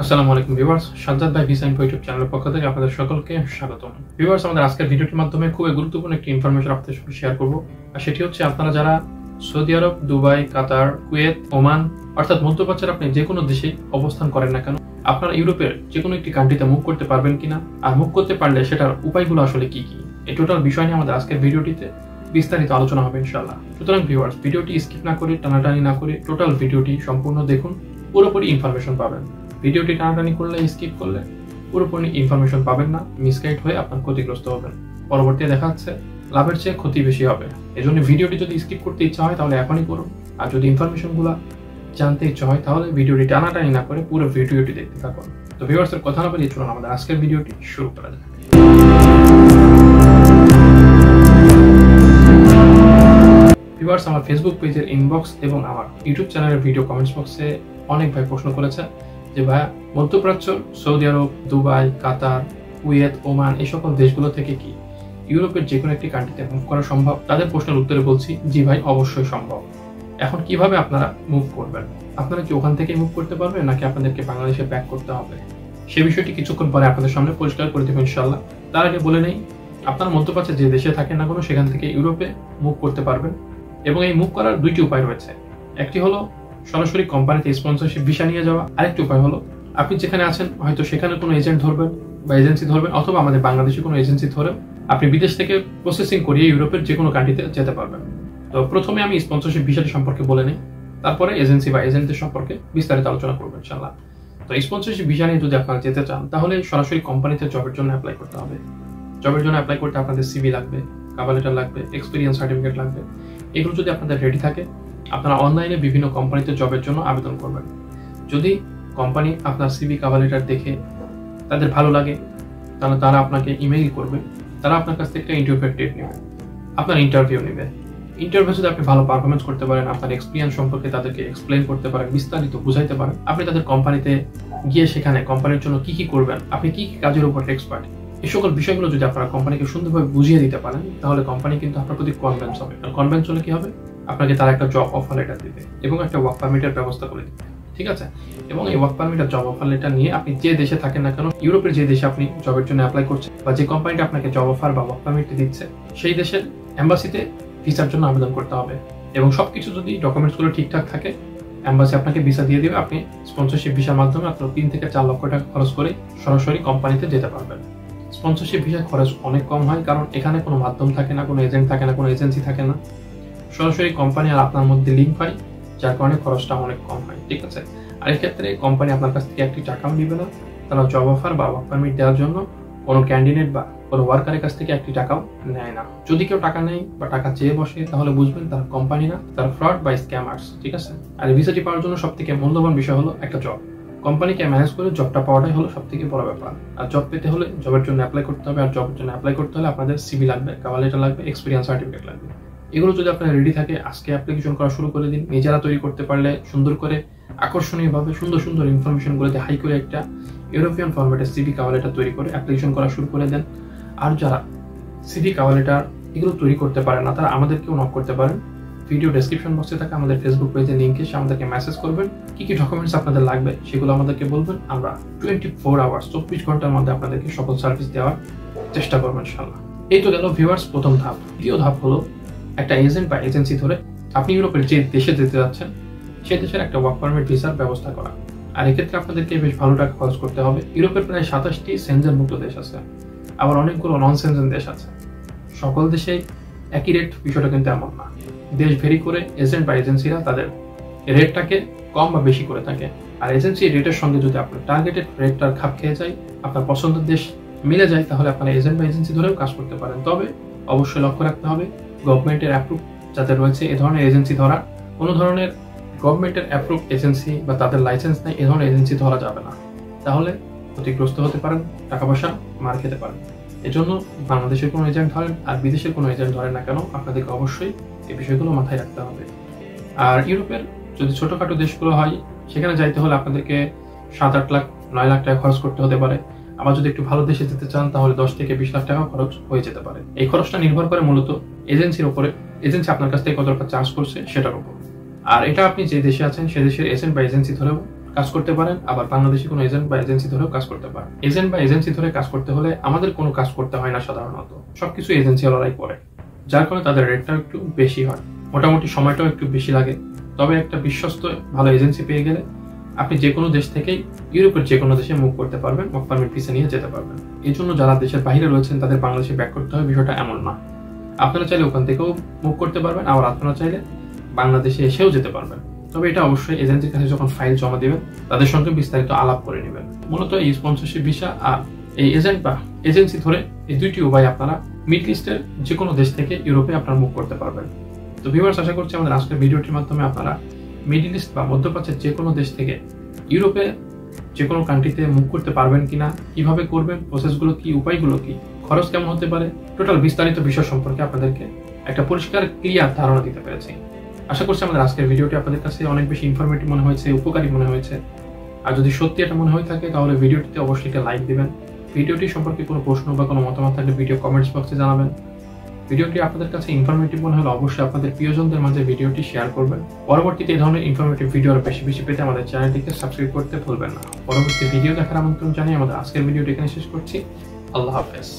আসসালামু আলাইকুম ভিউয়ার্স, সাজ্জাদ ভাই ভিসা ইনফো ইউটিউব চ্যানেলের পক্ষ থেকে আপনাদের সকলকে স্বাগতম। ভিউয়ার্স, আমাদের আজকের ভিডিওটির মাধ্যমে খুবই গুরুত্বপূর্ণ একটি ইনফরমেশন আপনাদের সাথে শেয়ার করব। আর সেটি হচ্ছে, আপনারা যারা সৌদি আরব, দুবাই, কাতার, কুয়েত, ওমান অর্থাৎ মধ্যপ্রাচ্যের আপনি যে কোনো দেশে অবস্থান করেন না কেন, আপনারা ইউরোপের যে কোনো একটি কান্ট্রিতে মুভ করতে পারবেন কিনা, আর মুভ করতে পারলে সেটার উপায়গুলো আসলে কি কি, এই টোটাল বিষয় নিয়ে আমাদের আজকের ভিডিওটিতে বিস্তারিত আলোচনা হবে ইনশাআল্লাহ। সুতরাং ভিউয়ার্স, ভিডিওটি স্কিপ না করে, টানাটানি না করে টোটাল ভিডিওটি সম্পূর্ণ দেখুন, পুরোপুরি ইনফরমেশন পাবেন। ভিডিওটি টানাটানি করলে, স্কিপ করলে পুরোপুরি ইনফরমেশন পাবেন না, মিসগাইড হয়ে আপনার ক্ষতিগ্রস্ত হবেন। পরবর্তীতে দেখা যাচ্ছে লাভের চেয়ে ক্ষতি বেশি হবে। এজন্য ভিডিওটি যদি স্কিপ করতে ইচ্ছা হয় তাহলে এখনই করুন, আর যদি ইনফরমেশনগুলো জানতে ইচ্ছা হয় তাহলে ভিডিওটি টানাটানি না করে পুরো ভিডিওটি দেখতে থাকুন। তো ভিউয়ার্সের কথা না বলে চলুন আমাদের আজকের ভিডিওটি শুরু করা যাক। ভিউয়ার্স, আমার ফেসবুক পেজের ইনবক্স এবং আমার ইউটিউব চ্যানেলের ভিডিও কমেন্টস বক্সে অনেক ভাই প্রশ্ন করেছে যে ভাইয়া, মধ্যপ্রাচ্য, সৌদি আরব, দুবাই, কাতার, কুয়েত, ওমান এই সকল দেশগুলো থেকে কি ইউরোপের যে কোনো একটি কান্ট্রিতে মুভ করা সম্ভব? তাদের প্রশ্নের উত্তরে বলছি, জি ভাই, অবশ্যই সম্ভব। এখন কিভাবে আপনারা মুভ করবেন? আপনারা কি ওখান থেকেই মুভ করতে পারবেন, নাকি আপনাদেরকে বাংলাদেশে ব্যাক করতে হবে? সে বিষয়টি কিছুক্ষণ পরে আপনাদের সামনে পরিষ্কার করে দেবো ইনশাআল্লাহ। তার আগে বলে নেই, আপনারা মধ্যপ্রাচ্যে যে দেশে থাকেন না কোনো, সেখান থেকে ইউরোপে মুভ করতে পারবেন। এবং এই মুভ করার দুইটি উপায় রয়েছে। একটি হলো সরাসরি কোম্পানিতে স্পন্সরশিপ ভিসা নিয়ে যাওয়া, আরেকটি উপায় হলো আপনি যেখানে আছেন হয়তো সেখানে কোনো এজেন্ট ধরবেন বা এজেন্সি ধরবেন, অথবা আমাদের বাংলাদেশে কোনো এজেন্সি ধরে আপনি বিদেশ থেকে প্রসেসিং করিয়ে ইউরোপের যে কোনো কান্ট্রিতে যেতে পারবেন। তো প্রথমে আমি স্পন্সরশিপ ভিসাটি সম্পর্কে বলে নিই, তারপরে এজেন্সি বা এজেন্টদের সম্পর্কে বিস্তারিত আলোচনা করবো ইনশাআল্লাহ। তো স্পন্সরশিপ ভিসা নিয়ে যদি আপনারা যেতে চান তাহলে সরাসরি কোম্পানিতে জবের জন্য অ্যাপ্লাই করতে হবে। জবের জন্য অ্যাপ্লাই করতে আপনাদের সিভি লাগবে, কভার লেটার লাগবে, এক্সপিরিয়েন্স সার্টিফিকেট লাগবে। এগুলো যদি আপনাদের রেডি থাকে, আপনারা অনলাইনে বিভিন্ন কোম্পানিতে জবের জন্য আবেদন করবেন। যদি কোম্পানি আপনার সিভি, কভার লেটার দেখে তাদের ভালো লাগে, তাহলে তারা আপনাকে ইমেইল করবে। তারা আপনার কাছ থেকে একটা ইন্টারভিউ ডেট নেবে, আপনার ইন্টারভিউ নেবে। ইন্টারভিউ যদি আপনি ভালো পারফরমেন্স করতে পারেন, আপনার এক্সপিরিয়েন্স সম্পর্কে তাদেরকে এক্সপ্লেন করতে পারেন, বিস্তারিত বুঝাইতে পারেন, আপনি তাদের কোম্পানিতে গিয়ে সেখানে কোম্পানির জন্য কি কি করবেন, আপনি কি কি কাজের উপর এক্সপার্ট, এই সকল বিষয়গুলো যদি আপনারা কোম্পানিকে সুন্দরভাবে বুঝিয়ে দিতে পারেন, তাহলে কোম্পানি কিন্তু আপনার প্রতি কনভিন্স হবে। কনভিন্স হলে কি হবে, আপনাকে তারা একটা জব অফার লেটার দিবে এবং একটা ওয়ার্ক পারমিটের ব্যবস্থা করে দিবে, ঠিক আছে? এবং এই ওয়ার্ক পারমিট আর জব অফার লেটার নিয়ে আপনি যে দেশে থাকেন না কেন, ইউরোপের যে দেশে আপনি জবের জন্য অ্যাপ্লাই করছেন বা যে কোম্পানিটা আপনাকে জব অফার বা ওয়ার্ক পারমিট দিচ্ছে, সেই দেশের এম্বাসিতে ভিসার জন্য আবেদন করতে হবে। এবং সবকিছু যদি ডকুমেন্টসগুলো ঠিকঠাক থাকে, এম্বাসি আপনাকে ভিসা দিয়ে দিবে। আপনি স্পন্সরশিপ ভিসার মাধ্যমে মাত্র 3 থেকে 4 লক্ষ টাকা খরচ করে সরাসরি কোম্পানিতে যেতে পারবেন। স্পন্সরশিপ ভিসার খরচ অনেক কম হয়, কারণ এখানে কোনো মাধ্যম থাকে না, কোনো এজেন্ট থাকে না, কোনো এজেন্সি থাকে না। সরাসরি কোম্পানি আর আপনার মধ্যে লিঙ্ক হয়, যার কারণে খরচটা অনেক কম হয়, ঠিক আছে? আর এক্ষেত্রে কোম্পানি আপনার কাছ থেকে একটি টাকাও নেবে না। তারা জব অফার বা ওয়ার্ক পারমিট দেওয়ার জন্য কোনো ক্যান্ডিডেট বা কোনো ওয়ার্কারের কাছ থেকে একটি টাকাও নেয় না। যদি কেউ টাকা নেয় বা টাকা চেয়ে বসে, তাহলে বুঝবেন তারা কোম্পানি না, তারা ফ্রড বা স্ক্যামার্স, ঠিক আছে? আর ভিসাটি পাওয়ার জন্য সব থেকে মূল্যবান বিষয় হলো একটা জব। কোম্পানিকে ম্যানেজ করে জবটা পাওয়াটাই হলো সব থেকে বড় ব্যাপার। আর জব পেতে হলে জবের জন্য অ্যাপ্লাই করতে হবে, আর জবের জন্য অ্যাপ্লাই করতে হলে আপনাদের সিভি লাগবে, কভার লেটার লাগবে, এক্সপিরিয়েন্স সার্টিফিকেট লাগবে। এগুলো যদি আপনার রেডি থাকে, আজকে অ্যাপ্লিকেশন করা শুরু করে দিন। নিজেরা তৈরি করতে পারলে সুন্দর করে, আকর্ষণীয়ভাবে, সুন্দর সুন্দর ইনফরমেশন গুলোতে হাই করে একটা ইউরোপিয়ান ফরম্যাটের সিভি, কভার লেটার তৈরি করে অ্যাপ্লিকেশন করা শুরু করে দেন। আর যারা সিভি, কভার লেটার এগুলো তৈরি করতে পারেন না, তারা আমাদেরকেও নক করতে পারেন। ভিডিও ডেসক্রিপশন বক্সে থাকা আমাদের ফেসবুক পেজের লিঙ্কে এসে আমাদেরকে মেসেজ করবেন। কি কি ডকুমেন্টস আপনাদের লাগবে সেগুলো আমাদেরকে বলবেন। আমরা 24 আওয়ার্স, 24 ঘন্টার মধ্যে আপনাদেরকে সকল সার্ভিস দেওয়ার চেষ্টা করবেন ইনশাআল্লাহ। এই তো গেল ভিউয়ার্স প্রথম ধাপ। দ্বিতীয় ধাপ হলো একটা এজেন্ট বা এজেন্সি ধরে আপনি ইউরোপের যে দেশে যেতে যাচ্ছেন সেই দেশের একটা ওয়ার্ক পারমিট ভিসার ব্যবস্থা করা। আর এক্ষেত্রে আপনাদেরকে বেশ ভালো টাকা খরচ করতে হবে। ইউরোপের প্রায় 27টি সেনজেন মুক্ত দেশ আছে, আবার অনেকগুলো নন সেনজেন দেশ আছে। সকল দেশেই একই রেট, বিষয়টা কিন্তু এমন না। দেশ ভেরি করে এজেন্ট বা এজেন্সিরা তাদের রেটটাকে কম বা বেশি করে থাকে। আর এজেন্সি রেটের সঙ্গে যদি আপনার টার্গেটেড রেটটার খাপ খেয়ে যায়, আপনার পছন্দের দেশ মিলে যায়, তাহলে আপনারা এজেন্ট বা এজেন্সি ধরেও কাজ করতে পারেন। তবে অবশ্যই লক্ষ্য রাখতে হবে গভর্নমেন্টের অ্যাপ্রুভ যাতে রয়েছে এ ধরনের এজেন্সি ধরা। কোনো ধরনের গভর্নমেন্টের অ্যাপ্রুভ এজেন্সি বা তাদের লাইসেন্স নেই এ ধরনের এজেন্সি ধরা যাবে না, তাহলে ক্ষতিগ্রস্ত হতে পারেন, টাকা পয়সা মার খেতে পারেন। এজন্য বাংলাদেশের কোনো এজেন্ট ধরেন আর বিদেশের কোনো এজেন্ট ধরেন না কেন, আপনাদেরকে অবশ্যই এই বিষয়গুলো মাথায় রাখতে হবে। আর ইউরোপের যদি ছোটখাটো দেশগুলো হয়, সেখানে যাইতে হলে আপনাদেরকে 7-8 লাখ 9 লাখ টাকা খরচ করতে হতে পারে। আবার যদি একটু ভালো দেশে যেতে চান তাহলে 10 থেকে 20 লাখ টাকা খরচ হয়ে যেতে পারে। এই খরচটা নির্ভর করে মূলত এজেন্সির উপরে, এজেন্সি আপনার কাছ থেকে কত টাকা চার্জ করছে সেটার উপর। আর এটা আপনি যে দেশে আছেন সে দেশের এজেন্ট বা এজেন্সি ধরেও কাজ করতে পারেন, আবার বাংলাদেশি কোনো এজেন্ট বা এজেন্সি ধরেও কাজ করতে পারেন। এজেন্ট বা এজেন্সি ধরে কাজ করতে হলে আমাদের কোনো কাজ করতে হয় না, সাধারণত সবকিছু এজেন্সিওয়ালারাই করে, যার কারণে তাদের রেটটাও একটু বেশি হয়, মোটামুটি সময়টাও একটু বেশি লাগে। তবে একটা বিশ্বস্ত ভালো এজেন্সি পেয়ে গেলে আপনি যে কোনো দেশ থেকেই ইউরোপের যে কোনো দেশে মুভ করতে পারবেন, ওয়ার্ক পারমিট ভিসা নিয়ে যেতে পারবেন। এই জন্য যারা দেশের বাইরে রয়েছেন তাদের বাংলাদেশে ব্যাক করতে হবে, বিষয়টা এমন না। আপনারা চাইলে ওখান থেকেও মুভ করতে পারবেন, আবার আপনারা চাইলে বাংলাদেশে এসেও যেতে পারবেন। তবে এটা অবশ্যই এজেন্সির কাছে যখন ফাইল জমা দিবেন তাদের সঙ্গে বিস্তারিত আলাপ করে নেবেন। মূলত এই স্পন্সরশিপ ভিসা আর এই এজেন্ট বা এজেন্সি ধরে এই দুইটি উপায় আপনারা মিডল ইস্টের যে কোনো দেশ থেকে ইউরোপে আপনারা মুভ করতে পারবেন। তো ভিউয়ার্স, আশা করছি আমাদের আজকের ভিডিওটির মাধ্যমে আপনারা মিডল ইস্ট বা মধ্যপ্রাচ্যের যে কোনো দেশ থেকে ইউরোপে যে কোনো কান্ট্রিতে মুভ করতে পারবেন কিনা, কিভাবে করবেন, প্রসেসগুলো কি, উপায়গুলো কি, খরচ কেমন হতে পারে, টোটাল বিস্তারিত বিষয় সম্পর্কে আপনাদেরকে একটা পরিষ্কার ক্লিয়ার ধারণা দিতে পেরেছি। আশা করছি আমাদের আজকের ভিডিওটি আপনাদের কাছে অনেক বেশি ইনফরমেটিভ মনে হয়েছে, উপকারী মনে হয়েছে। আর যদি সত্যি এটা মনে হয়ে থাকে তাহলে ভিডিওটিতে অবশ্যই একটা লাইক দিবেন। ভিডিওটি সম্পর্কে কোনো প্রশ্ন বা কোনো মতামত থাকলে ভিডিও কমেন্টস বক্সে জানাবেন। ভিডিওটি আপনাদের কাছে ইনফরমেটিভ মনে হলে অবশ্যই আপনাদের প্রিয়জনদের মাঝে ভিডিওটি শেয়ার করবেন। পরবর্তীতে এই ধরনের ইনফরমেটিভ ভিডিও আরো বেশি বেশি পেতে আমাদের চ্যানেলটিকে সাবস্ক্রাইব করতে ভুলবেন না। পরবর্তী ভিডিও দেখার আমন্ত্রণ জানিয়ে আমাদের আজকের ভিডিওটি এখানে শেষ করছি। আল্লাহ হাফেজ।